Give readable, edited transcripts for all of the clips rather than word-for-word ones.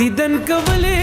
दिदन कवले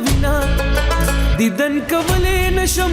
बिना दिदन कवले नशम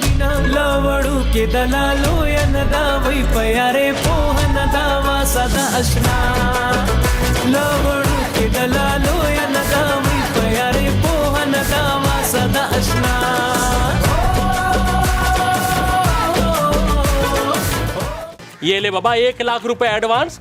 बिना लावड़ू के दलालो या नदावई प्यारे पोह नदावा सदा अशना लावड़ू के दलालो या नदावई प्यारे पोह नदावा सदा अशना। ये ले बाबा 1 लाख रुपए एडवांस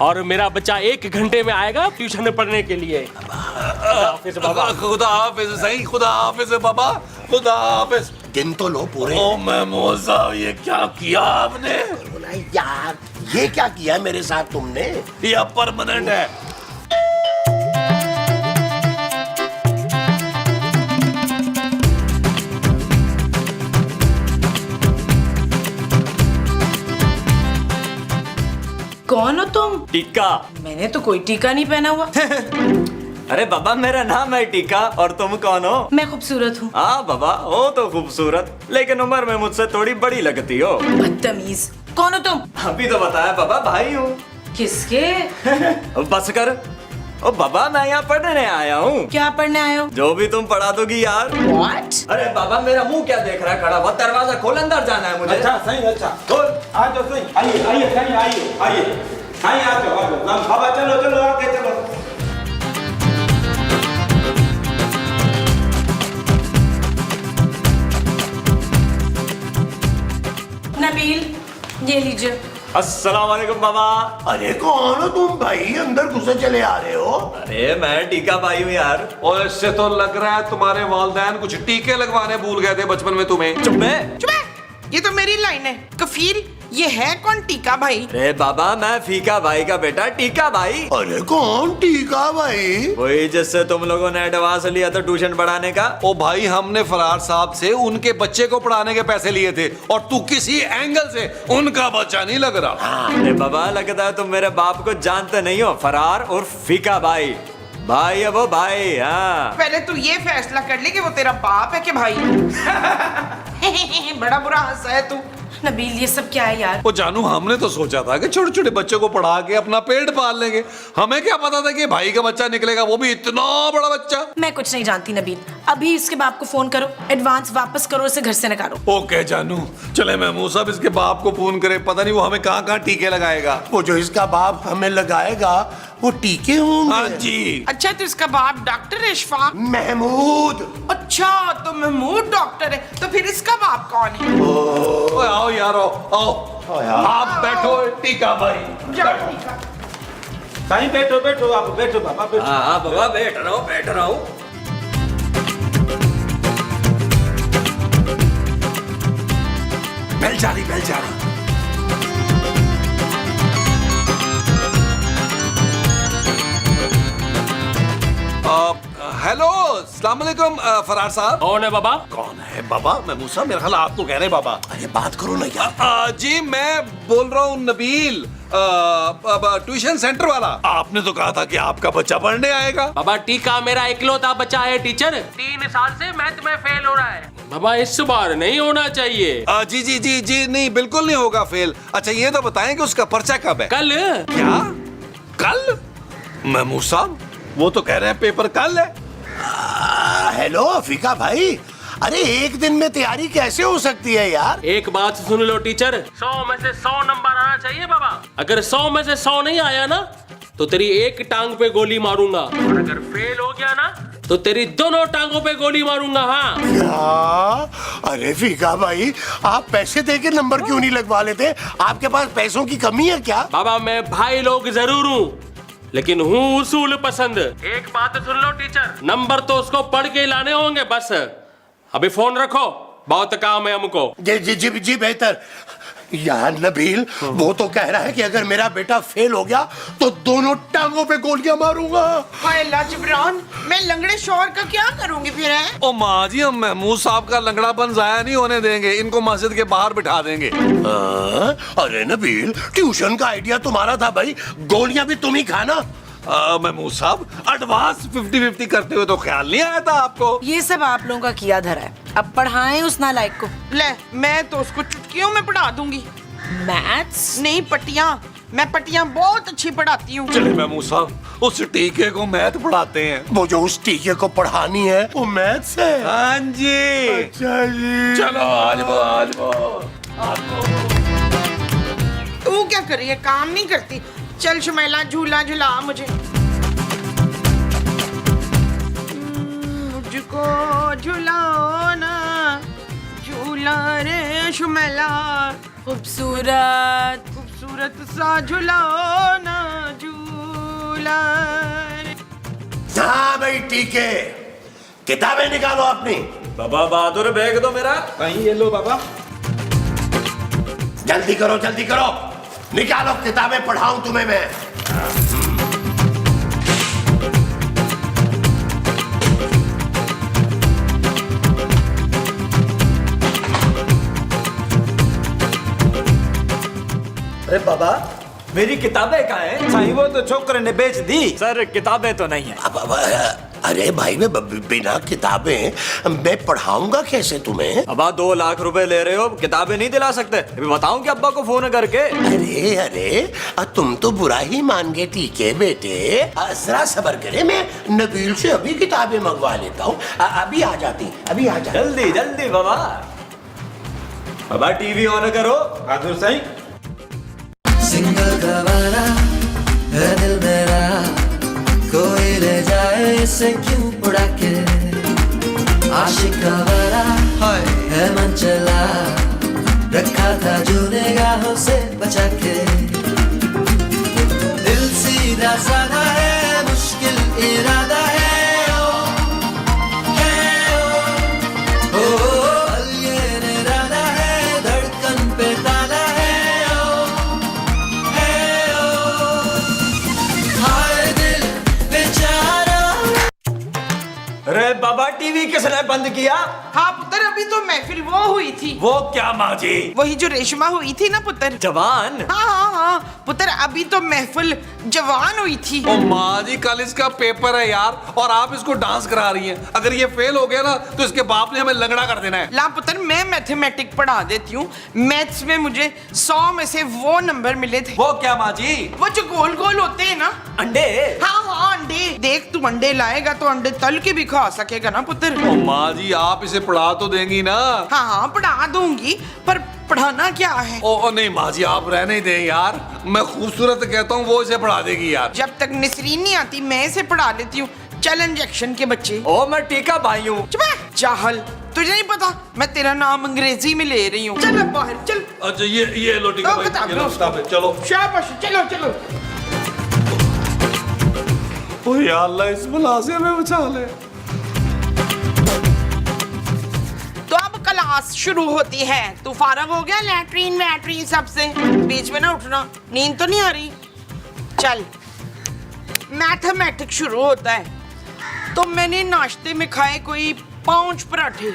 और मेरा बच्चा 1 घंटे में आएगा ट्यूशन में पढ़ने के लिए। हाफिज बाबा। खुदा हाफिज सही, खुदा हाफिज बाबा, खुदा हाफिज। गिन तो लो पूरे। ओ महमूद साहब ये क्या किया आपने? यार ये क्या किया है मेरे साथ तुमने? ये परमानेंट है। कौन हो तुम? टीका। मैंने तो कोई टीका नहीं पहना हुआ। अरे बाबा मेरा नाम है टीका और तुम कौन हो? मैं खूबसूरत हूँ। हाँ बाबा हो तो खूबसूरत, लेकिन उम्र में मुझसे थोड़ी बड़ी लगती हो। बदतमीज। कौन हो तुम? अभी तो बताया बाबा, भाई हूँ। किसके? बस कर। ओ बाबा मैं यहाँ पढ़ने आया हूँ। क्या पढ़ने आए हो? जो भी तुम पढ़ा दोगी यार। What? अरे बाबा मेरा मुंह क्या देख रहा है खड़ा हुआ? दरवाजा खोल, अंदर जाना है मुझे। अच्छा सही, अच्छा खोल, आ जाओ सही। आइए आइए सही, आइए आइए सही, आ जाओ आ जाओ। बाबा चलो चलो आगे चलो। नबील ये लीजिए। अस्सलाम वालेकुम बाबा। अरे कौन हो तुम भाई, अंदर घुसे चले आ रहे हो? अरे मैं टीका भाई हूँ यार। और इससे तो लग रहा है तुम्हारे वालिदैन कुछ टीके लगवाने भूल गए थे बचपन में तुम्हें। चुप है। चुप है, ये तो मेरी लाइन है। कफील ये है कौन टीका भाई? अरे बाबा मैं फीका भाई का बेटा टीका भाई। अरे कौन टीका भाई? वही जिससे तुम लोगों ने एडवांस लिया था ट्यूशन पढ़ाने का। ओ भाई हमने फरार साहब से उनके बच्चे को पढ़ाने के पैसे लिए थे और तू किसी एंगल से उनका बच्चा नहीं लग रहा। अरे बाबा लगता है तुम मेरे बाप को जानते नहीं हो। फरार और फीका भाई, भाई है वो भाई। हाँ पहले तू ये फैसला कर ले कि वो तेरा बाप है कि भाई। बड़ा बुरा हंसा है तू। नबील ये सब क्या है यार? वो जानू हमने तो सोचा था कि छोटे छोटे बच्चों को पढ़ा के अपना पेट पाल लेंगे। हमें क्या पता था कि भाई का बच्चा निकलेगा, वो भी इतना बड़ा बच्चा। मैं कुछ नहीं जानती नबील। अभी इसके बाप को फोन करो, एडवांस वापस करो, इसे घर से निकालो। ओके जानू, चले महमूद साहब इसके बाप को फोन करे। पता नहीं वो हमें कहाँ कहाँ टीके लगाएगा। वो जो इसका बाप हमें लगाएगा वो टीके होंगे। हाँ जी। अच्छा तो इसका बाप डॉक्टर है इशफाक? महमूद। अच्छा तो महमूद डॉक्टर है, तो फिर इसका बाप कौन है? ओए आओ यार आओ आप बैठो टीका भाई। जाओ टीका। सही बैठो बैठो, आप बैठो बाबा बैठो। हाँ बाबा बैठ रहा हूँ। बेल जा रही। हेलो अस्सलाम वालेकुम फरार साहब। कौन है बाबा? कौन है बाबा? महमूद साहब मेरा ख्याल आपको कह रहे हैं बाबा। अरे बात करो ना यार। जी मैं बोल रहा हूँ नबील, ट्यूशन सेंटर वाला। आपने तो कहा था कि आपका बच्चा पढ़ने आएगा। बाबा टीका मेरा इकलौता बच्चा है टीचर। 3 साल से मैथ में फेल हो रहा है। बाबा इस बार नहीं होना चाहिए। जी जी जी जी नहीं बिल्कुल नहीं होगा फेल। अच्छा ये तो बताएं कि उसका पर्चा कब है? कल। क्या कल? महमूद साहब वो तो कह रहे हैं पेपर कल है। हेलो फीका भाई, अरे एक दिन में तैयारी कैसे हो सकती है यार? एक बात सुन लो टीचर, 100 में से 100 नंबर आना चाहिए बाबा। अगर 100 में से 100 नहीं आया ना तो तेरी एक टांग पे गोली मारूंगा, और अगर फेल हो गया ना तो तेरी दोनों टांगों पे गोली मारूंगा। हाँ क्या? अरे फीका भाई आप पैसे देके नंबर क्यों नहीं लगवा लेते? आपके पास पैसों की कमी है क्या? बाबा मैं भाई लोग जरूर हूँ लेकिन हूँ उसूल पसंद। एक बात सुन लो टीचर, नंबर तो उसको पढ़ के लाने होंगे बस। अभी फोन रखो, बहुत काम है हमको। जी जी जी जी बेहतर। यार नबील वो तो कह रहा है कि अगर मेरा बेटा फेल हो गया तो दोनों टांगों पे गोलियां मारूंगा। हाय अल्लाह जिब्रान, मैं लंगड़े शौहर का क्या करूंगी फिर है? ओ माँ जी हम महमूद साहब का लंगड़ापन जाया नहीं होने देंगे, इनको मस्जिद के बाहर बिठा देंगे। अरे नबील ट्यूशन का आइडिया तुम्हारा था भाई, गोलियां भी तुम ही खाना। महमूद साहब एडवांस 50-50 करते हुए तो ख्याल नहीं आया था आपको? ये सब आप लोगों का किया धरा है। अब पढ़ाएं उस नालायक को। ले मैं तो उसको चुटकियों में पढ़ा दूंगी। मैथ्स नहीं पट्टियां। मैं पटियां बहुत अच्छी पढ़ाती हूँ। चले महमूद साहब, उस टीके को मैथ पढ़ाते हैं। वो जो उस टीके को पढ़ानी है वो मैथ्स है। हाँ जी। अच्छा जी। चलो आज वो तू क्या कर रही है, काम नहीं करती। चल शुमैला झूला झूला मुझे। मुझको झूलाओ ना, झूला रे शुमैला, खूबसूरत खूबसूरत सा झूलाओ ना, झूला रे। हाँ भाई टीके, किताबें निकालो अपनी। बाबा बहादुर बैग दो मेरा। कहीं ये लो बाबा। जल्दी करो जल्दी करो, निकालो किताबें, पढ़ाऊं तुम्हें मैं। अरे बाबा मेरी किताबें कहाँ हैं? साईं वो तो छोकरे ने बेच दी। सर किताबें तो नहीं है। अरे भाई मैं बिना किताबें मैं पढ़ाऊंगा कैसे तुम्हें? अब आप 2 लाख रुपए ले रहे हो, किताबें नहीं दिला सकते? अभी बताऊं कि अब्बा को फोन करके? अरे अरे तुम तो बुरा ही मान गए टीके बेटे। जरा सब्र करे, मैं नबील से अभी किताबें मंगवा लेता हूँ। अभी आ जाती, अभी आ जाती। जल्दी जल्दी बाबा। बाबा टीवी ऑन करो। बहादुर साईं। सिंगल गवारा है दिल मेरा, कोई ले जाए इसे क्यों उड़ा के। आशिक गवारा है मन चला, रखा था जो निगाहों से बचा के। दिल सीधा साधा है, मुश्किल इरादा है। अरे बाबा टीवी किसने बंद किया? हाँ पुत्र, अभी तो महफिल वो हुई थी। वो क्या माँ जी? वही जो रेशमा हुई थी ना पुत्र। जवान? हाँ हाँ हाँ पुत्र, अभी तो महफिल जवान हुई थी। ओ माँ जी, कल इसका पेपर है यार, और आप इसको डांस करा रही हैं। अगर ये फेल हो गया ना तो इसके बाप ने हमें लंगड़ा कर देना है। ला पुत्र, मैं मैथमेटिक पढ़ा देती हूँ। मैथ्स में मुझे 100 में से वो नंबर मिले थे। वो क्या माँ जी? वो जो गोल गोल होते हैं ना, अंडे? हाँ हाँ अंडे। देख तू अंडे लाएगा तो अंडे तल के भी खा सकेगा ना पुत्र। ओ माँ जी, आप इसे पढ़ा तो देंगी ना? हाँ हाँ पढ़ा दूंगी, पर पढ़ाना क्या है? ओ नहीं माँ जी, आप रहने दें यार। मैं खूबसूरत कहता हूँ, वो इसे पढ़ा देगी यार। जब तक निसरीन नहीं आती मैं इसे पढ़ा लेती हूँ। चल इंजेक्शन के बच्चे। ओ मैं टीका भाई हूँ। चुप है, जाहल। तुझे नहीं पता मैं तेरा नाम अंग्रेजी में ले रही हूँ। चल अब बाहर चल। अच्छा ये लो टीका दो भाई, किताब, ये लो दो किताब है, चलो। शाबाश, चलो चलो। ओ या अल्लाह, इस बला से हमें बचा ले। तो अब क्लास शुरू होती है। तू फारग हो गया लैट्रीन वैट्रीन सबसे? बीच में ना उठना, नींद तो नहीं आ रही। चल मैथमेटिक्स शुरू होता है। तो मैंने नाश्ते में खाए कोई 5 पराठे,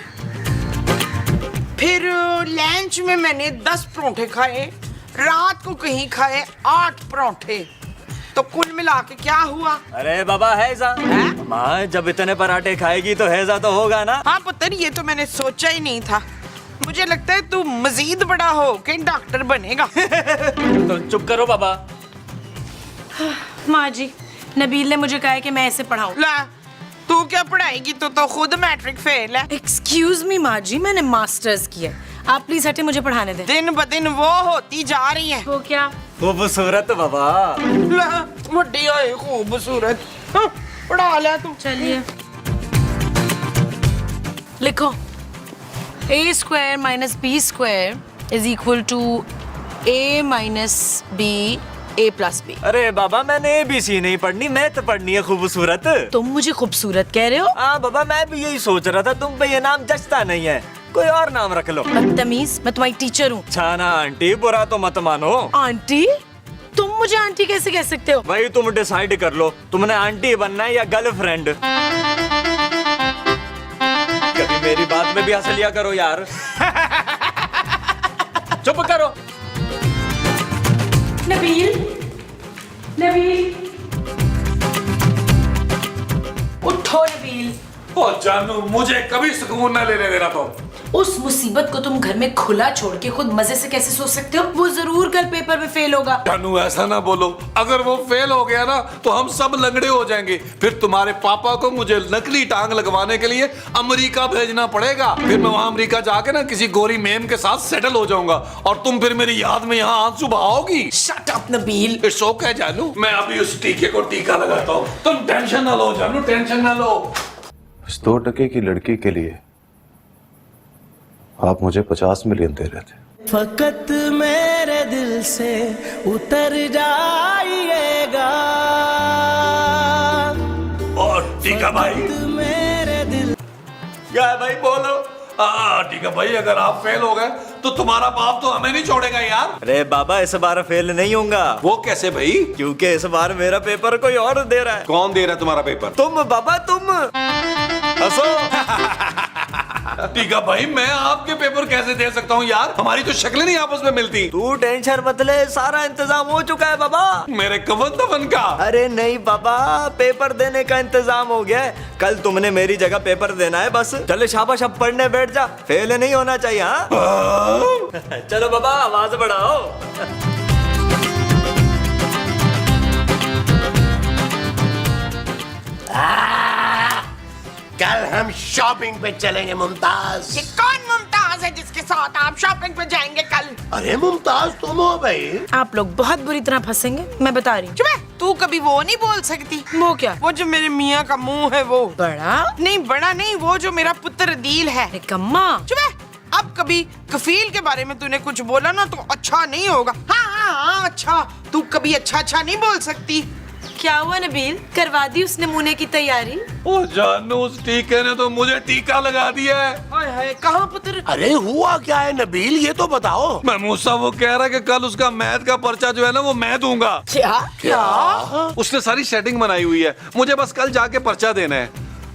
फिर लंच में मैंने 10 पराठे खाए, रात को कहीं खाए 8 पराठे। तो कुल मिला के क्या हुआ? अरे बाबा हैजा। माँ जब इतने पराठे खाएगी तो हैजा तो होगा ना? हाँ पुत्र, ये तो मैंने सोचा ही नहीं था। मुझे लगता है तू मजीद बड़ा हो के डॉक्टर बनेगा। तो चुप करो बाबा। माँ जी, नबील ने मुझे कहा है कि मैं इसे पढ़ाऊं। ला, तू क्या पढ़ाएगी? तू तो खुद मैट्रिक फेल है। एक्सक्यूज मी माँ जी, मैंने मास्टर्स किया। आप प्लीज हटे, मुझे पढ़ाने दें। दिन ब दिन वो होती जा रही है। वो क्या? खूबसूरत बाबा। ला, वड्डी आए खूबसूरत। हाँ, पढ़ा ले तू। चलिए लिखो। a² - b² is equal to a - b a + b। अरे बाबा मैंने ABC नहीं पढ़नी, मैथ पढ़नी है खूबसूरत। तुम मुझे खूबसूरत कह रहे हो? हाँ बाबा, मैं भी यही सोच रहा था, तुम पे ये नाम जचता नहीं है, कोई और नाम रख लो। बदतमीज, मैं तुम्हारी टीचर हूँ। छाना आंटी, बुरा तो मत मानो। आंटी? तुम मुझे आंटी कैसे कह सकते हो? भाई तुम डिसाइड कर लो, तुमने आंटी बनना है या गर्लफ्रेंड। कभी मेरी बात में भी हंस लिया करो यार। चुप करो। नबील, नबील, उठो नबील। ओ जानू, मुझे कभी सुकून ना लेने देना। तो उस मुसीबत को तुम घर में खुला छोड़ के खुद मजे से कैसे सोच सकते हो? वो जरूर कल पेपर में फेल होगा। जानू ऐसा ना बोलो, अगर वो फेल हो गया ना तो हम सब लंगड़े हो जाएंगे। फिर तुम्हारे पापा को मुझे नकली टांग लगवाने के लिए अमेरिका भेजना पड़ेगा। फिर मैं वहां अमेरिका जाके ना किसी गोरी मेम के साथ सेटल हो जाऊंगा और तुम फिर मेरी याद में यहाँ आंसू बहाओगी। Shut up Nabeel. It's okay जानू, मैं अभी उस टीके को टीका लगाता हूँ, तुम टेंशन ना लो जानू, टेंशन ना लो। इस 2 टके की लड़की के लिए आप मुझे 50 मिलियन दे रहे थे। फकत मेरे दिल से उतर जाइएगा और टीका भाई, मेरे दिल। क्या है भाई बोलो। ठीक है भाई, अगर आप फेल हो गए तो तुम्हारा बाप तो हमें नहीं छोड़ेगा यार। अरे बाबा इस बार फेल नहीं होऊंगा। वो कैसे भाई? क्योंकि इस बार मेरा पेपर कोई और दे रहा है। कौन दे रहा है तुम्हारा पेपर? तुम बाबा, तुम हंसो। ठीक है भाई, मैं आपके पेपर कैसे दे सकता हूँ यार, हमारी तो शक्लें नहीं आपस में मिलती। तू टेंशन मत ले, सारा इंतजाम हो चुका है बाबा। मेरे कवन दफन का? अरे नहीं बाबा, पेपर देने का इंतजाम हो गया है। कल तुमने मेरी जगह पेपर देना है बस। चलो शाबाश, अब पढ़ने बैठ जा, फेल नहीं होना चाहिए। हाँ चलो बाबा आवाज बढ़ाओ। कल हम शॉपिंग पे चलेंगे मुमताज। ये कौन मुमताज है जिसके साथ आप शॉपिंग पे जाएंगे कल? अरे मुमताज तुम हो भाई। आप लोग बहुत बुरी तरह फंसेंगे, मैं बता रही हूँ। चुप है, तू कभी वो नहीं बोल सकती। वो क्या? वो जो मेरे मियाँ का मुंह है वो। बड़ा? नहीं बड़ा नहीं, वो जो मेरा पुत्र दिल है। निकम्मा। चुप है, अब कभी कफील के बारे में तूने कुछ बोला ना तो अच्छा नहीं होगा। हाँ हाँ हाँ अच्छा, तू कभी अच्छा नहीं बोल सकती। क्या हुआ नबील, करवा दी उस नमूने की तैयारी? ओ जानू, उस टीके ने तो मुझे टीका लगा दिया है। हाय हाय, कहाँ पुत्र? अरे हुआ क्या है नबील, ये तो बताओ। मैं मूसा वो कह रहा है कि कल उसका मैथ का पर्चा जो है ना वो मैं दूंगा। क्या? उसने सारी सेटिंग बनाई हुई है, मुझे बस कल जाके पर्चा देना है।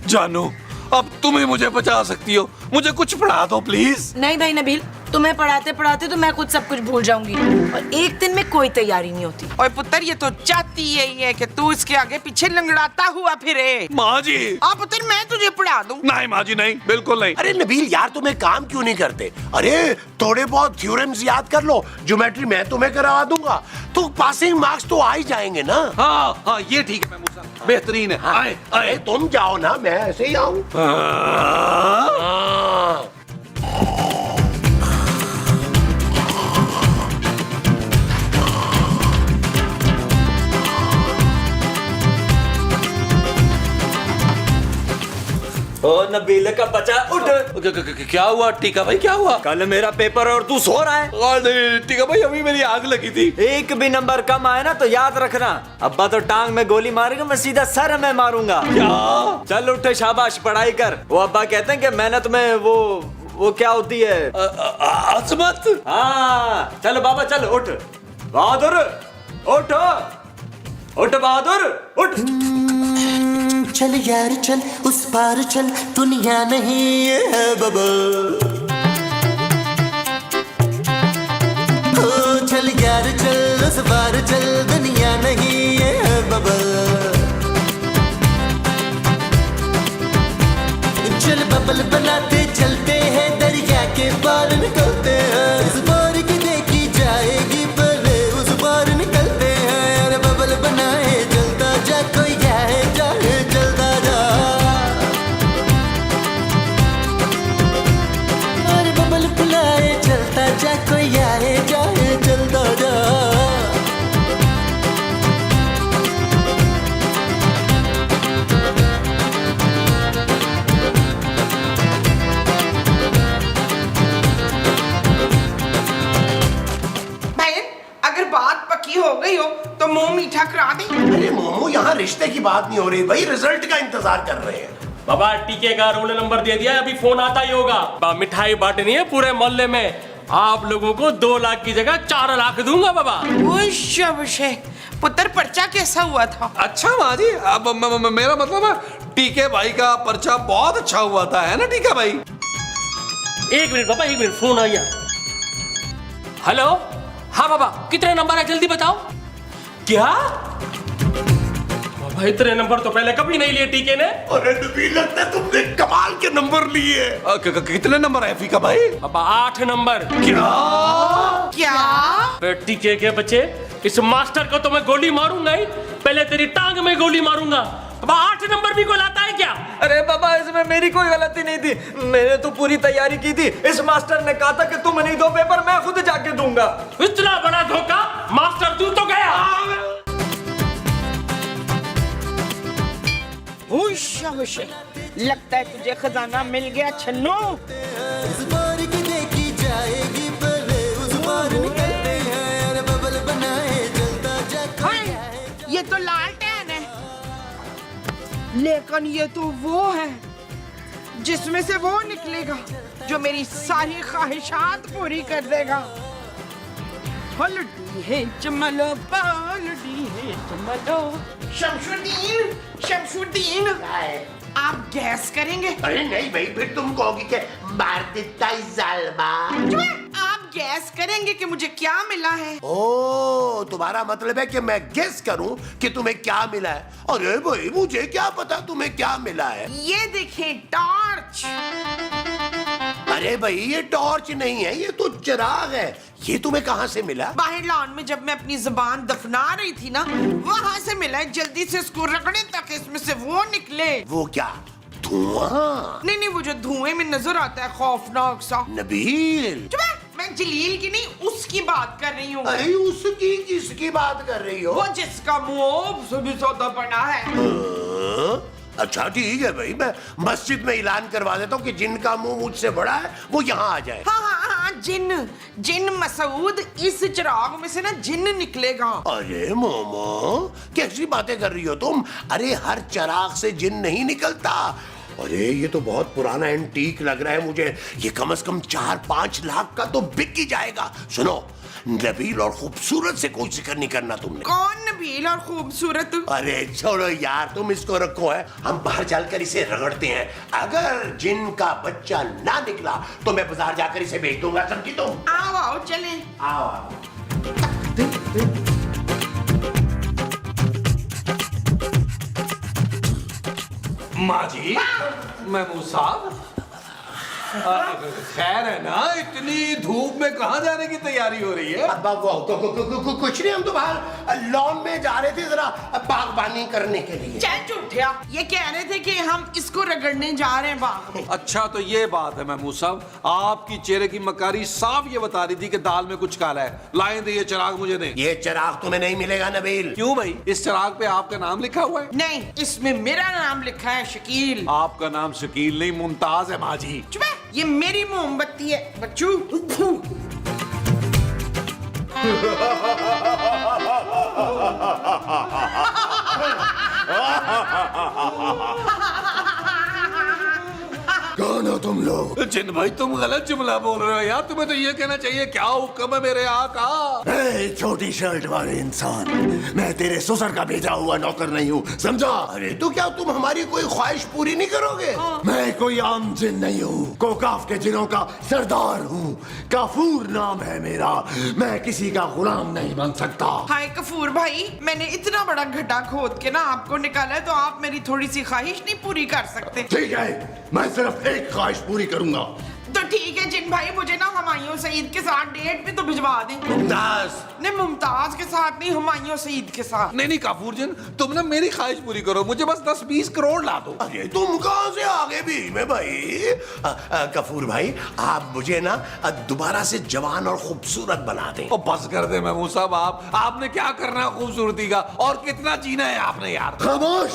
जानू अब तुम ही मुझे बचा सकती हो, मुझे कुछ पढ़ा दो प्लीज। नहीं भाई नबील, तुम्हें पढ़ाते पढ़ाते तो मैं खुद सब कुछ भूल जाऊंगी और एक दिन में कोई तैयारी नहीं होती। और पुत्र ये तो चाहती यही है कि तू इसके आगे पीछे लंगड़ाता हुआ फिरे। माँ जी। पुत्र मैं तुझे पढ़ा दूं। नहीं माँ जी, नहीं, बिल्कुल नहीं। अरे नबील यार, तुम एक काम क्यों नहीं करते? अरे थोड़े बहुत थ्योरम्स याद कर लो, ज्योमेट्री मैं तुम्हें करवा दूंगा, तो पासिंग मार्क्स तो आ ही जाएंगे ना। हाँ हाँ ये ठीक है, मैं मूसा बेहतरीन है। आए अरे तुम जाओ ना, मैं ऐसे ही आऊं। ओ नबील का बच्चा उठ। क्या हुआ टीका भाई, क्या हुआ? कल मेरा पेपर और तू सो रहा है। अरे टीका भाई, अभी मेरी आग लगी थी। एक भी नंबर कम आए ना तो याद रखना, अब्बा तो टांग में गोली मारेगा, मैं सीधा सर में मारूंगा। क्या? चल उठ, शाबाश, पढ़ाई कर। वो अब्बा कहते हैं कि मेहनत में वो क्या होती है, अजमत। हाँ चलो बाबा चल, उठ बहादुर, उठ उठ बहादुर, उठ। चल यार चल, उस पार चल, दुनिया नहीं है बबल। ओ चल यार चल, उस पार चल, दुनिया नहीं है बबल। चल बबल बनाते चलते हैं, दरिया के पार निकलते हैं। इस बार की देखी जाएगी पहले, उस पार निकलते हैं। अरे बबल बनाए जलता जा, कोई जाए जाए जलता जा। अरे बबल बुलाए जलता जा, कोई आए जाए जलता जा। बात पक्की हो गई हो तो मुंह मीठा करा दे। अरे मोमो, यहाँ रिश्ते की बात नहीं हो रही भाई, रिजल्ट का इंतजार कर रहे हैं। बाबा टीके का रोल नंबर दे दिया है, अभी फोन आता ही होगा। मिठाई बांटनी है पूरे मोहल्ले में, आप लोगों को 2 लाख की जगह 4 लाख दूंगा बाबा। पुत्र पर्चा कैसा हुआ था? अच्छा माँ जी, अब मेरा मतलब है टीके भाई का पर्चा बहुत अच्छा हुआ था, है ना टीका भाई? एक मिनट बाबा, एक मिनट, फोन आया। हेलो, हाँ बाबा, कितने नंबर है जल्दी बताओ। क्या भाई इतने नंबर तो पहले कभी नहीं लिए टीके ने। अरे नबील, लगता है तुमने कमाल के नंबर लिए। कितने नंबर है फीका भाई? बाबा 8 नंबर। क्या? टीके के बच्चे, इस मास्टर को तो मैं गोली मारूंगा ही, पहले तेरी टांग में गोली मारूंगा। अब 8 नंबर भी कोई लाता है क्या? अरे बाबा, इसमें मेरी कोई गलती नहीं थी, मैंने तो पूरी तैयारी की थी। इस मास्टर ने कहा था कि तुम नहीं दो पेपर, मैं खुद जाके दूंगा। इतना बड़ा धोखा, मास्टर तू तो गया। होश, लगता है तुझे खजाना मिल गया छन्नू। इस बार की देखी जाएगी पहले उस बार निकलते हैं, अरे बबल बनाए जलता जा। ये तो लालटेन है, लेकिन ये तो वो है जिसमें से वो निकलेगा जो मेरी सारी ख्वाहिशात पूरी कर देगा। हल्दी है चमलो, बालडी है चमलो। शमशुद्दीन, आप गैस करेंगे? अरे नहीं भाई, फिर तुम कहोगी कि मार देता है जालिमा। आप गैस करेंगे कि मुझे क्या मिला है? ओ, तुम्हारा मतलब है कि मैं गेस करूं कि तुम्हें क्या मिला है? अरे भाई, मुझे क्या पता तुम्हें क्या मिला है। ये देखें, टॉर्च। अरे भाई, ये टॉर्च नहीं है, ये तो चिराग है। ये तुम्हें कहाँ से मिला? बाहर लॉन में जब मैं अपनी जुबान दफना रही थी ना, वहाँ से मिला है। जल्दी से इसको रगड़े ताकि इसमें से वो निकले। वो क्या, धुआं? नहीं, वो जो धुएं में नजर आता है, खौफनाक सा। नबील, मैं जलील की नहीं, उसकी बात कर रही हूँ। अरे उसकी किसकी बात कर रही हो? वो जिसका मुंह से भी सौदा बना है। अच्छा ठीक है भाई, मैं मस्जिद में ऐलान करवा देता हूँ कि जिनका मुंह मुझसे बड़ा है वो यहाँ आ जाए। हाँ, जिन मसूद, इस चिराग में से ना जिन निकलेगा। अरे मोमो, कैसी बातें कर रही हो तुम? अरे हर चिराग से जिन नहीं निकलता। अरे ये तो बहुत पुराना एंटीक लग रहा है मुझे। ये कम से कम 4-5 लाख का तो बिक ही जाएगा। सुनो, नबील और खूबसूरत से कोई जिक्र नहीं करना तुमने। कौन नबील और खूबसूरत? अरे छोड़ो यार, तुम इसको रखो है, हम बाहर चलकर इसे रगड़ते हैं। अगर जिन का बच्चा ना निकला तो मैं बाजार जाकर इसे बेच दूंगा, समझी तुम? आओ चलें। आओ। माँ जी, महमूद साहब, खैर है ना? इतनी धूप में कहाँ जाने की तैयारी हो रही है? कुछ नहीं, हम तो बाहर लॉन में जा रहे थे, जरा बागबानी करने के लिए। चल झूठिया, ये कह रहे थे कि हम इसको रगड़ने जा रहे हैं बाग। अच्छा तो ये बात है महमूद साहब, आपकी चेहरे की मकारी साफ ये बता रही थी कि दाल में कुछ काला है। लाएं दे ये चिराग मुझे दें। ये चिराग तुम्हें नहीं मिलेगा नबील। क्यों भाई? इस चिराग पे आपका नाम लिखा हुआ है? नहीं, इसमें मेरा नाम लिखा है, शकील। आपका नाम शकील नहीं, मुमताज है माँ जी। ये मेरी मोमबत्ती है बच्चू। कौन हो तुम लोग? जिन भाई, तुम गलत जुमला बोल रहे हो यार। तुम्हें तो ये कहना चाहिए, क्या हुक्म है मेरे आका? छोटी शर्ट वाले इंसान, मैं तेरे ससुर का भेजा हुआ नौकर नहीं हूँ, समझा? अरे तो क्या तुम हमारी कोई ख्वाहिश पूरी नहीं करोगे? मैं कोई आम जिन नहीं हूँ, कोकाफ के जिनों का सरदार हूँ। काफूर नाम है मेरा, मैं किसी का गुलाम नहीं बन सकता। हाय कफूर भाई, मैंने इतना बड़ा गड्ढा खोद के ना आपको निकाला है, तो आप मेरी थोड़ी सी ख्वाहिश नहीं पूरी कर सकते? ठीक है, मैं सिर्फ एक ख्वाहिश पूरी करूंगा। तो ठीक है जिन भाई, मुझे ना हुमायूं सईद के साथ डेट पे तो भिजवा दें। मुमताज? नहीं, मुमताज के साथ नहीं, हुमायूं सईद के साथ। नहीं काफूर जिन, तुम ना मेरी ख्वाहिश पूरी करो, मुझे बस 10-20 करोड़ ला दो। अरे तुम कहाँ से आगे भी मैं भाई? कफूर भाई, आप मुझे ना दोबारा से जवान और खूबसूरत बना दें। और बस कर दे महमूद साहब, आपने क्या करना है खूबसूरती का, और कितना जीना है आपने यार? खामोश!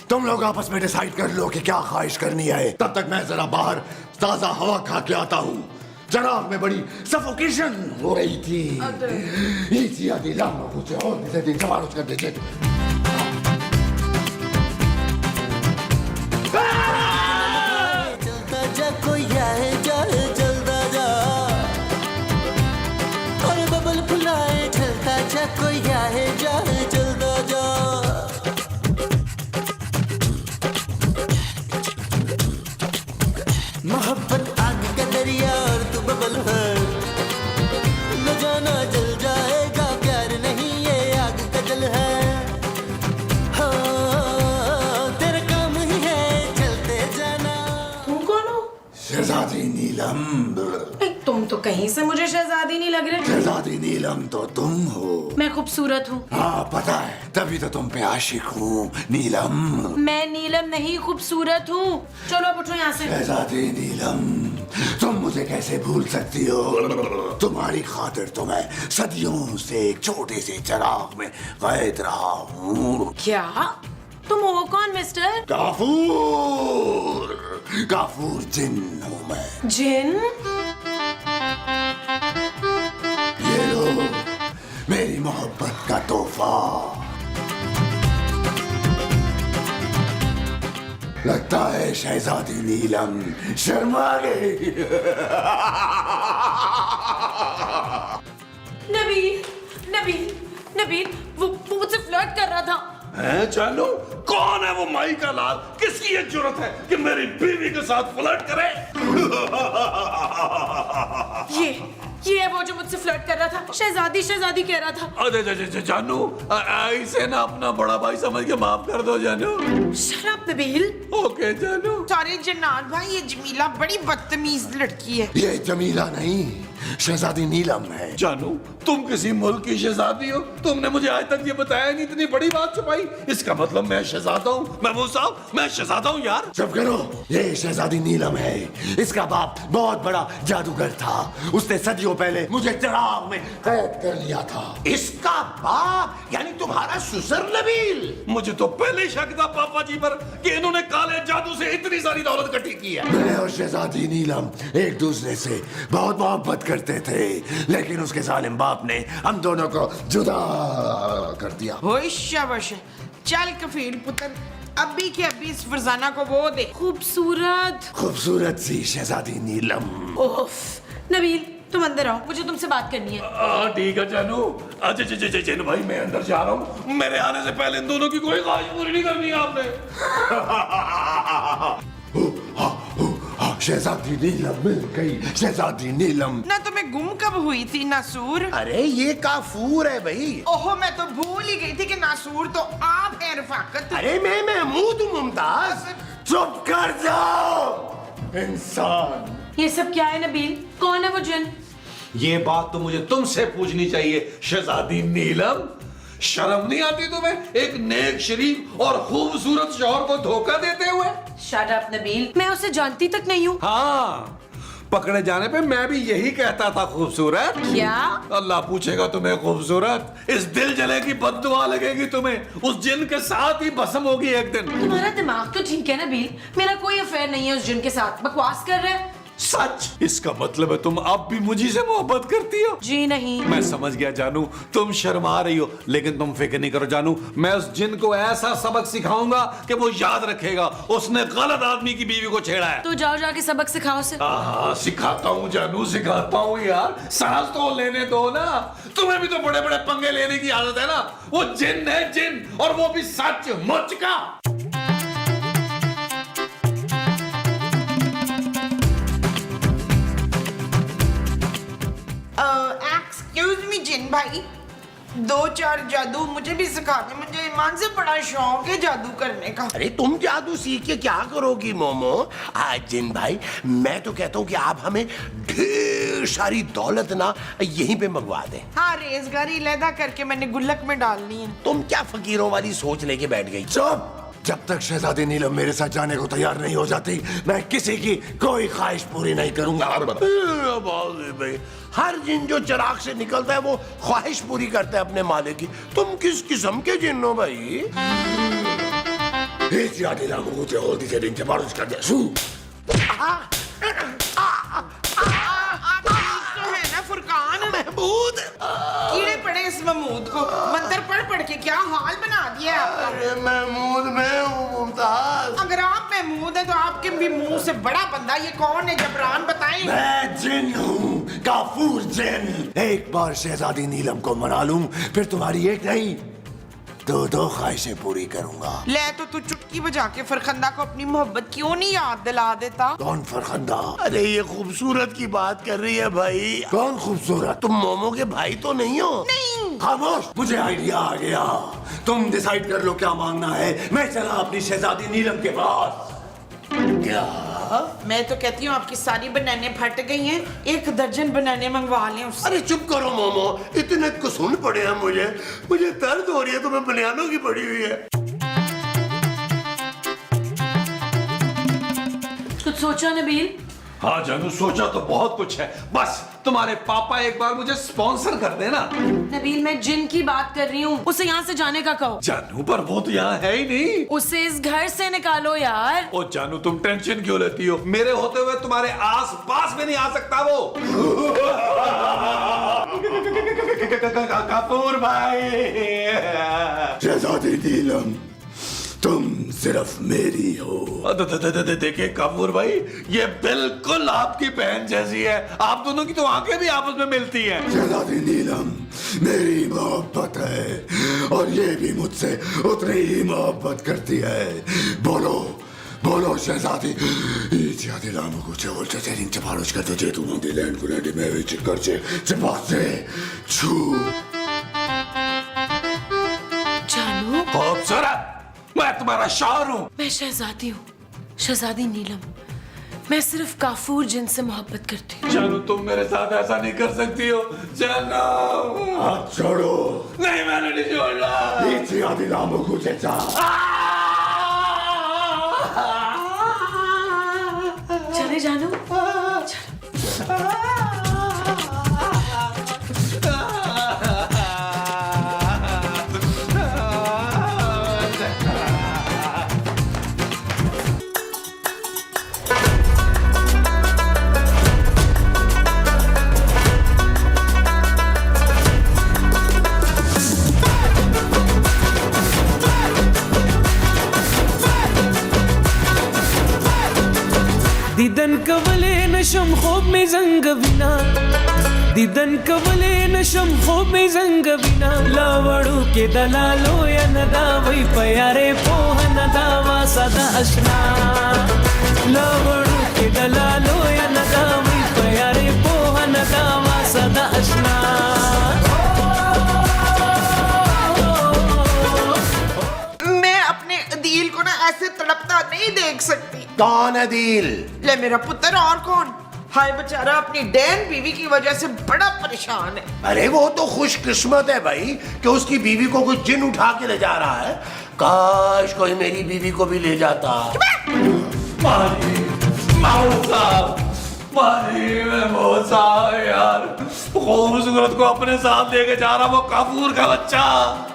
तुम लोग आपस में डिसाइड कर लो कि क्या ख्वाहिश करनी है। तब तक मैं जरा बाहर ताजा हवा खा के आता हूँ। जनाब में बड़ी सफोकेशन हो रही थी। चलता जा कोई आए जाए जलता जा, और बबल फुलाए चलता जा कोई आए जाए जलता जा। मोहब्बत आग का दरिया और तू बबल भर, न जाना जल जाएगा, प्यार नहीं ये आग का जल है। नीलम। तुम तो कहीं से मुझे शहजादी नहीं लग रहे। शहजादी नीलम तो तुम हो। मैं खूबसूरत हूँ। हाँ पता है, तभी तो तुम पे आशिक हूँ नीलम। मैं नीलम नहीं, खूबसूरत हूँ। चलो अब उठो यहाँ से। शहजादी नीलम, तुम मुझे कैसे भूल सकती हो? तुम्हारी खातिर तो मैं सदियों से एक छोटे से चिराग में कैद रहा हूँ। क्या तुम हो कौन मिस्टर? काफूर, काफूर जिन हूँ मैं। जिन? ये लो मेरी मोहब्बत का तोहफा। लगता है शहजादी नीलम शर्मा गई। नबील, नबील, नबील, वो मुझसे फ्लर्ट कर रहा था। हैं जानू, कौन है वो माई का लाल? किसकी ये जुर्रत है कि मेरी बीवी के साथ फ्लर्ट करे? ये है वो जो मुझसे फ्लर्ट कर रहा था। शहजादी शहजादी कह रहा था। अरे जानू, ऐसे ना अपना बड़ा भाई समझ के माफ कर दो जानू। शराब नबील। ओके जानू। सॉरी जन्नात भाई, ये जमीला बड़ी बदतमीज लड़की है। ये जमीला नहीं, शहजादी नीलम है। जानू, तुम किसी मुल्क की शहजादी हो? तुमने मुझे आज तक ये बताया नहीं, इतनी बड़ी बात छुपाई। इसका मतलब मैं शहजादा हूँ? महमूद साहब, मैं शहजादा हूँ यार। चुप करो, ये शहजादी नीलम है। इसका बाप बहुत बड़ा जादूगर था। उसने सदियों पहले मुझे चिराग में कैद कर लिया था। इसका बाप यानी तुम्हारा ससुर नबील? मुझे तो पहले ही शक था पापा जी पर कि इन्होंने काले जादू से इतनी सारी दौलत इकट्ठी की है। मैं और शहजादी नीलम एक दूसरे से बहुत मोहब्बत करते थे, लेकिन उसके जालिम बाप ने हम दोनों को जुदा कर दिया। होश शाबाश। चल कफील पुत्र, अभी के अभी इस फरजाना को वो दे। खूबसूरत खूबसूरत सी शहजादी नीलम। ओफ नबील, तुम अंदर आओ, मुझे तुमसे बात करनी है। ठीक है जानू। अच्छा जैन भाई, मैं अंदर जा रहा हूँ। मेरे आने से पहले इन दोनों की कोई ख्वाहिश पूरी नहीं करनी है आपने। शहजादी नीलम मिल गई। शहजादी नीलम ना तुम्हें गुम कब हुई थी नासूर? अरे ये काफूर है भाई। ओहो, मैं तो भूल ही गई थी कि नासूर तो आप हैं रफाकत। अरे मैं महमूद हूँ मुमताज। चुप कर जाओ इंसान। ये सब क्या है नबील? कौन है वो जिन? ये बात तो मुझे तुमसे पूछनी चाहिए शहजादी नीलम। शर्म नहीं आती तुम्हें एक नेक शरीफ और खूबसूरत शौहर को धोखा देते हुए? शट अप नबील, मैं उसे जानती तक नहीं हूँ। हाँ, पकड़े जाने पे मैं भी यही कहता था खूबसूरत। क्या? अल्लाह पूछेगा तुम्हें खूबसूरत, इस दिल जले की बद्दुआ लगेगी तुम्हें। उस जिन के साथ ही भस्म होगी एक दिन। तुम्हारा दिमाग तो ठीक है नबील, मेरा कोई अफेयर नहीं है उस जिन के साथ। बकवास कर रहे हैं। सच? इसका मतलब है तुम अब भी मुझी से मोहब्बत करती हो? जी नहीं। मैं समझ गया जानू, तुम शर्मा रही हो, लेकिन तुम फिक्र नहीं करो जानू। मैं उस जिन को ऐसा सबक सिखाऊंगा कि वो याद रखेगा उसने गलत आदमी की बीवी को छेड़ा है। तो जाओ जाके सबक सिखाओ उसे। हाँ, सिखाता हूँ जानू, सिखाता हूँ यार। सांस तो लेने दो ना। तुम्हें भी तो बड़े बड़े पंगे लेने की आदत है ना। वो जिन है जिन, और वो भी सच मुच का। एक्सक्यूज मी जिन भाई, 2-4 जादू मुझे भी सिखा दे। मुझे ईमान से बड़ा शौक है जादू करने का। अरे तुम जादू सीख के क्या करोगी मोमो? आज जिन भाई, मैं तो कहता हूँ कि आप हमें ढेर सारी दौलत ना यहीं पे मंगवा दें। हाँ, रेजगारी लैदा करके मैंने गुल्लक में डालनी है। तुम क्या फकीरों वाली सोच लेके बैठ गई? चुप! जब तक शहजादी नीलम मेरे साथ जाने को तैयार नहीं हो जाती, मैं किसी की कोई ख्वाहिश पूरी नहीं करूंगा। भाई, हर जिन जो चिराग से निकलता है वो ख्वाहिश पूरी करता है अपने मालिक की। तुम किस किस्म के जिन हो भाई? महमूद, कीड़े पड़े इस महमूद को। मंत्र पढ़ के क्या हाल बना दिया आपका। अरे महमूद मैं हूँ मुमताज। अगर आप महमूद है तो आपके भी मुंह से बड़ा बंदा ये कौन है जबरान, बताएं। मैं जिन हूँ, काफूर जिन। एक बार शहजादी नीलम को मना लूं, फिर तुम्हारी एक नहीं 2 ख्वाहिशें पूरी करूंगा। ले तो तू चुटकी बजा के फरखंदा को अपनी मोहब्बत क्यों नहीं याद दिला देता? कौन फरखंदा? अरे ये खूबसूरत की बात कर रही है भाई। कौन खूबसूरत? तुम मोमो के भाई तो नहीं हो? नहीं। खामोश, मुझे आइडिया आ गया। तुम डिसाइड कर लो क्या मांगना है। मैं चला अपनी शहजादी नीलम के पास। क्या मैं तो कहती हूँ आपकी सारी बनाने फट गई हैं, 1 दर्जन बनाने मंगवा लें उससे। अरे चुप करो मोमो, इतने कुसुन पड़े हैं मुझे दर्द हो रही है, तुम्हें बनियानों की पड़ी हुई है। कुछ सोचा नबील? हाँ जानू, सोचा तो बहुत कुछ है, बस तुम्हारे पापा एक बार मुझे स्पॉन्सर कर देना। नबील, मैं जिन की बात कर रही हूँ, उसे यहाँ से जाने का कहो। जानू, पर वो तो यहाँ है ही नहीं। उसे इस घर से निकालो यार। ओ जानू, तुम टेंशन क्यों लेती हो? मेरे होते हुए तुम्हारे आस पास में नहीं आ सकता वो। कपूर भाई। शहजादी नीलम, तुम सिर्फ मेरी हो। देखिए कपूर भाई, ये बिल्कुल आपकी बहन जैसी है। आप दोनों की तो आंखें भी आपस में मिलती हैं। शहजादी नीलम मेरी मोहब्बत है और ये भी मुझसे उतनी ही मोहब्बत करती है। बोलो बोलो शहजादी, इच्छा दिलाम कुछ और चेरिंग चपाड़ोच करते जे तुम दिलैंड को रेडी में विच करचे चपासे छू। जानू, खूबसूरत, मैं तुम्हारा शौहर हूँ। मैं शहजादी हूँ, शहजादी नीलम। मैं सिर्फ काफूर जिन से मोहब्बत करती हूँ। जानू, तुम मेरे साथ ऐसा नहीं कर सकती हो। जानू, हाथ छोड़ो। नहीं, मैंने नहीं छोड़ना। इच्छा दिलाम कुछ चले जानू, दिदन कवले नशम खोब में जंग विना, दिदन कवले नशम खोब में जंग विना, लावड़ू के दलालो या नदावई प्यारे पोह नदावा सदा अशना, लावड़ू के दलालो या नदावई प्यारे पोह नदावा सदा अशना। मैं अपने अदील को ना ऐसे तड़पता नहीं देख सकती। कौन है दिल? ले मेरा पुत्र, और कौन? हाय बेचारा अपनी डैन बीवी की वजह से बड़ा परेशान है। अरे वो तो खुशकिस्मत है भाई कि उसकी बीवी को कोई जिन उठा के ले जा रहा है। काश कोई मेरी बीवी को भी ले जाता। यार, खूबसूरत को अपने साथ लेके जा रहा वो काफूर का बच्चा।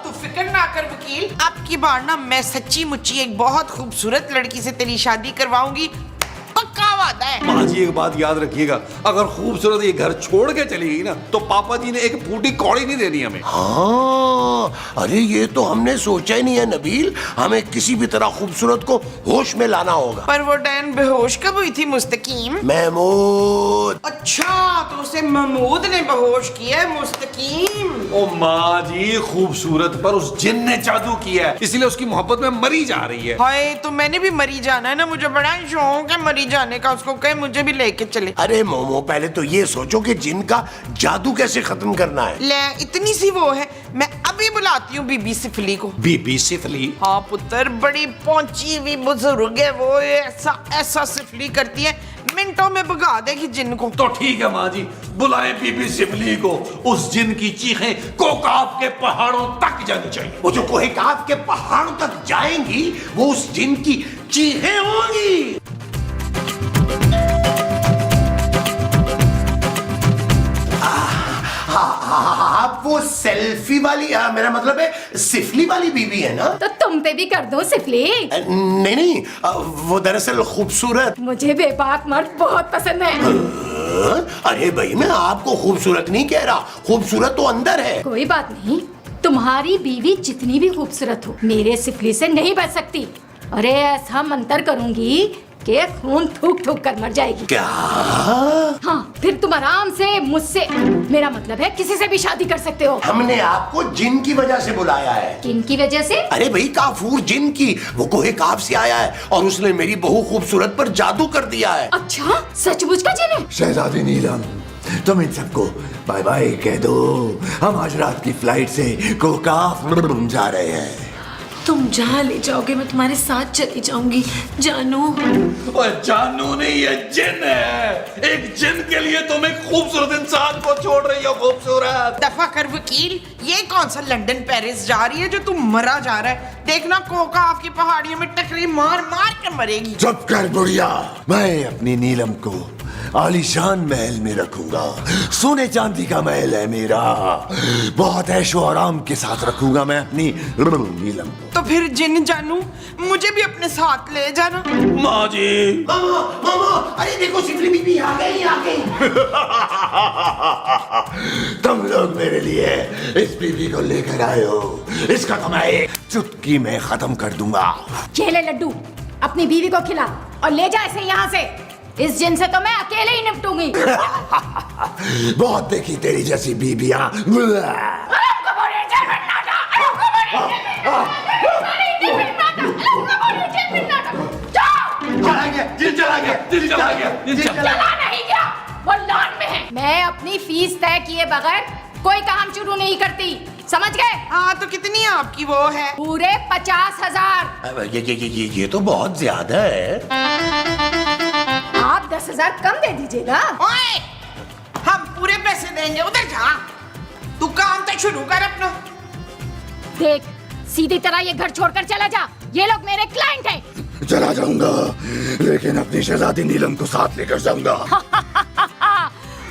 तू फिक्र ना कर वकील, अब की बार ना मैं सच्ची मुच्ची एक बहुत खूबसूरत लड़की से तेरी शादी करवाऊंगी, पक्का वादा है। माँ जी एक बात याद रखिएगा, अगर खूबसूरत ये घर छोड़ के चली गई ना तो पापा जी ने एक फूटी कौड़ी नहीं देनी हमें। हाँ, अरे ये तो हमने सोचा ही नहीं है नबील, हमें किसी भी तरह खूबसूरत को होश में लाना होगा। पर वो डैन बेहोश कब हुई थी मुस्तकीम? महमूद। अच्छा, तो उसे महमूद ने बेहोश किया है मुस्तकीम। ओ माँ जी, खूबसूरत पर उस जिन ने जादू किया है, इसलिए उसकी मोहब्बत में मरी जा रही है। हाय, तो मैंने भी मरी जाना है ना, मुझे बड़ा शौक है मरी जाने का। उसको कहे मुझे भी लेके चले। अरे मोमो, पहले तो ये सोचो कि जिन का जादू कैसे खत्म करना है। ले, इतनी सी वो है, मैं अभी बुलाती हूँ बीबी सिफली को। बीबी सिफली? हाँ पुत्र, बड़ी पहुंची हुई बुजुर्ग है वो, ऐसा ऐसा सिफली करती है, मिनटों में भगा देगी जिन को। तो ठीक है माँ जी, बुलाएं बीबी सिफली को। उस जिन की चीखें कोकाब के पहाड़ों तक जानी चाहिए। वो जो कोहिकाब के पहाड़ों तक जाएंगी वो उस जिन की चीखें होंगी। आप वो सेल्फी वाली, मेरा मतलब है सिफली वाली बीबी है ना? तो तुम पे भी कर दो सिफली। नहीं नहीं, वो दरअसल खूबसूरत। मुझे बेबाक मर्द बहुत पसंद है। अरे भाई, मैं आपको खूबसूरत नहीं कह रहा, खूबसूरत तो अंदर है। कोई बात नहीं, तुम्हारी बीवी जितनी भी खूबसूरत हो मेरे सिफली से नहीं बच सकती। अरे ऐसा मंतर करूंगी कि खून थूक थूक कर मर जाएगी। क्या? हाँ, फिर तुम आराम से मुझसे, मेरा मतलब है किसी से भी शादी कर सकते हो। हमने आपको जिन की वजह से बुलाया है। किन की वजह से? अरे भाई, काफूर जिन की। वो कोहिकाब से आया है और उसने मेरी बहू खूबसूरत पर जादू कर दिया है। अच्छा, सचमुच का जिन है? शहजादी नीलम, तुम इन सबको बाय बाय कह दो। हम आज रात की फ्लाइट से कोकाफ जा रहे हैं। तुम जहाँ ले जाओगे मैं तुम्हारे साथ चली जाऊंगी जानू। और जानू नहीं, ये जिन है। एक जिन के लिए तुम एक खूबसूरत इंसान को छोड़ रही हो। खूबसूरत दफा कर वकील, ये कौन सा लंदन पेरिस जा रही है जो तू मरा जा रहा है। देखना कोकाफ की पहाड़ियों में टकरी मार मार कर मरेगी। चुप कर बुढ़िया, मैं अपनी नीलम को आलीशान महल में रखूंगा। सोने चांदी का महल है मेरा, बहुत ऐशो आराम के साथ रखूंगा मैं अपनी नीलम को। तो फिर जिन जानू मुझे भी अपने साथ ले जाना। माँ जी, मामा मामा, अरे देखो सिफली बीबी आ गई आ गई। तुम लोग मेरे लिए इस बीबी को लेकर आए हो, इसका तो मैं एक चुटकी में खत्म कर दूंगा। ये ले लड्डू, अपनी बीवी को खिला और ले जा इसे यहाँ से। इस जिन से तो मैं अकेले ही निपटूंगी। बहुत देखी तेरी जैसी बीबियां। चला गया जिन, चला गया जिन, चला गया जिन, चला चला नहीं गया, वो लॉन में है। मैं अपनी फीस तय किए बगैर कोई काम शुरू नहीं करती, समझ गए? हाँ तो कितनी आपकी वो है? पूरे 50,000। ये तो बहुत ज्यादा है। आप 10,000 कम दे दीजिएगा। ओए, हम पूरे पैसे देंगे, उधर जा। तू काम तो शुरू कर अपना। देख, सीधी तरह ये घर छोड़कर चला जा, ये लोग मेरे क्लाइंट हैं। चला जाऊंगा, लेकिन अपनी शहजादी नीलम को साथ लेकर जाऊंगा।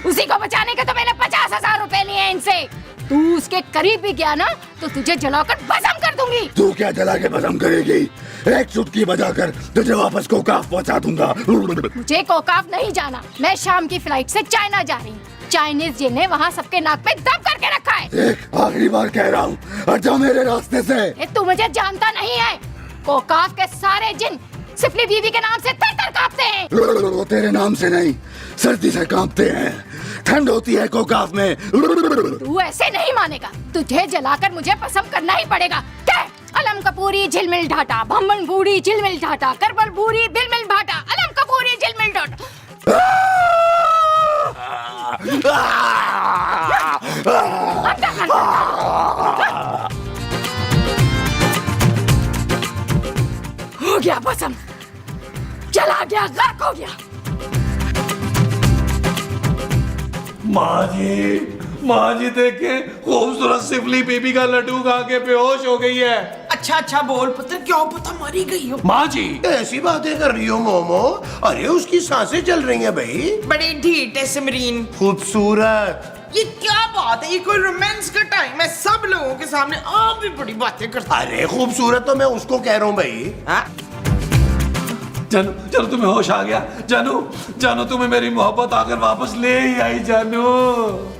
उसी को बचाने के तो मैंने 50,000 रुपए लिए हैं इनसे। तू उसके करीब भी गया ना तो तुझे जलाकर भस्म कर दूंगी। तू क्या जला के भस्म करेगी? एक चुटकी बजाकर तुझे वापस कोकाफ पहुंचा दूंगा। मुझे कोकाफ नहीं जाना, मैं शाम की फ्लाइट से चाइना जा रही हूँ। चाइनीज जिन ने वहाँ सबके नाक पे दम करके रखा है। देख, आखिरी बार कह रहा हूँ, हट जा मेरे रास्ते से। तू मुझे जानता नहीं है, कोकाफ के सारे जिन सिफली बीवी के नाम से थर-थर कांपते हैं। वो तेरे नाम से नहीं, सर्दी से कांपते हैं। ठंड होती है कोकाफ में। तू ऐसे नहीं मानेगा, तुझे जलाकर मुझे पसंद करना ही पड़ेगा। क्या? अलम कपूरी झिलमिल ढाटा, भम्बन बूढ़ी झिलमिल ढाटा, करबल बूढ़ी दिलमिल भाटा, अलम कपूरी झिलमिल ढाटा। हो गया पसंद, चला गया, गर्क हो गया। माँ जी देखें, खूबसूरत सिफली बीबी का लड्डू खा के बेहोश हो गई है। अच्छा अच्छा बोल पुत्र, क्या पता मरी गई हो। माँ जी ऐसी बातें कर रही हो मोमो? अरे उसकी सांसें चल रही हैं भाई। बड़ी ढीठ है सिमरीन। खूबसूरत, ये क्या बात है? ये कोई रोमांस का टाइम है? सब लोगों के सामने आप भी बड़ी बातें करते। अरे खूबसूरत तो मैं उसको कह रहा हूँ भाई। हाँ? जानू, जानू तुम्हें होश आ गया? जानू, जानू तुम्हें मेरी मोहब्बत आकर वापस ले ही आई। जानू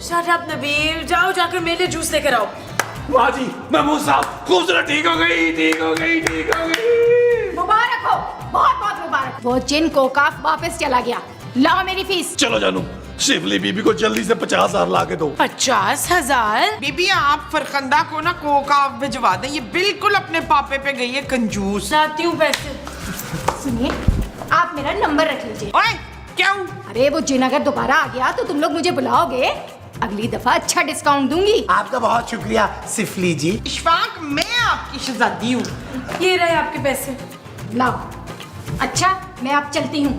शट अप नबील, जाओ जाकर मेरे लिए जूस लेकर आओ। माँ जी, मैं मुंह साफ, खूबसूरत ठीक हो गई, ठीक हो गई, ठीक हो गई। मुबारक हो, बहुत बहुत मुबारक। वो जिन कोकाफ वापस चला गया। लाओ मेरी फीस। चलो जानू, शिवली बीबी को जल्दी से 50,000 ला के दो। 50,000? बीबी आप फरखंदा को ना कोकाफ भिजवा दें, ये बिल्कुल अपने पापे पे गई है कंजूस। लाती हूँ पैसे। सुनिए, आप मेरा नंबर रख लीजिए। ओए, क्या? अरे वो जिन अगर दोबारा आ गया तो तुम लोग मुझे बुलाओगे, अगली दफा अच्छा डिस्काउंट दूंगी। आपका बहुत शुक्रिया सिफली जी। इशफाक, मैं आपकी शहजादी हूँ। ये रहे आपके पैसे। लाओ। अच्छा, मैं अब चलती हूँ।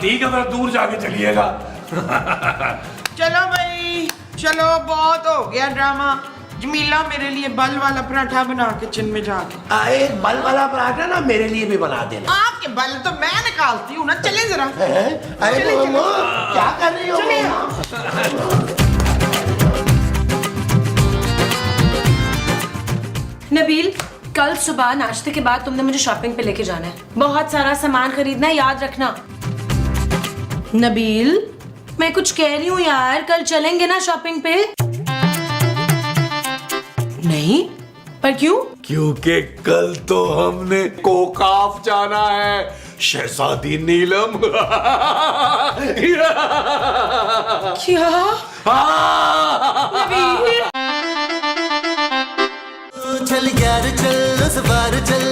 ठीक है, दूर जाके चलिएगा। चलो भाई चलो, बहुत हो गया ड्रामा। जमीला मेरे लिए बल वाला पराठा बना के चिन में जाके। एक बल वाला पराठा ना मेरे लिए भी बना देना। आपके बल तो मैं निकालती हूँ ना, चले जरा। अरे मोमो, क्या कर रही हो? नबील, कल सुबह नाश्ते के बाद तुमने मुझे शॉपिंग पे लेके जाना है। बहुत सारा सामान खरीदना है, याद रखना। नबील, मैं कुछ कह रही हूँ यार, कल चलेंगे ना शॉपिंग पे? नहीं, पर क्यों? क्योंकि कल तो हमने कोकाफ जाना है, शहजादी नीलम। क्या? चल यार चल, उस बार चल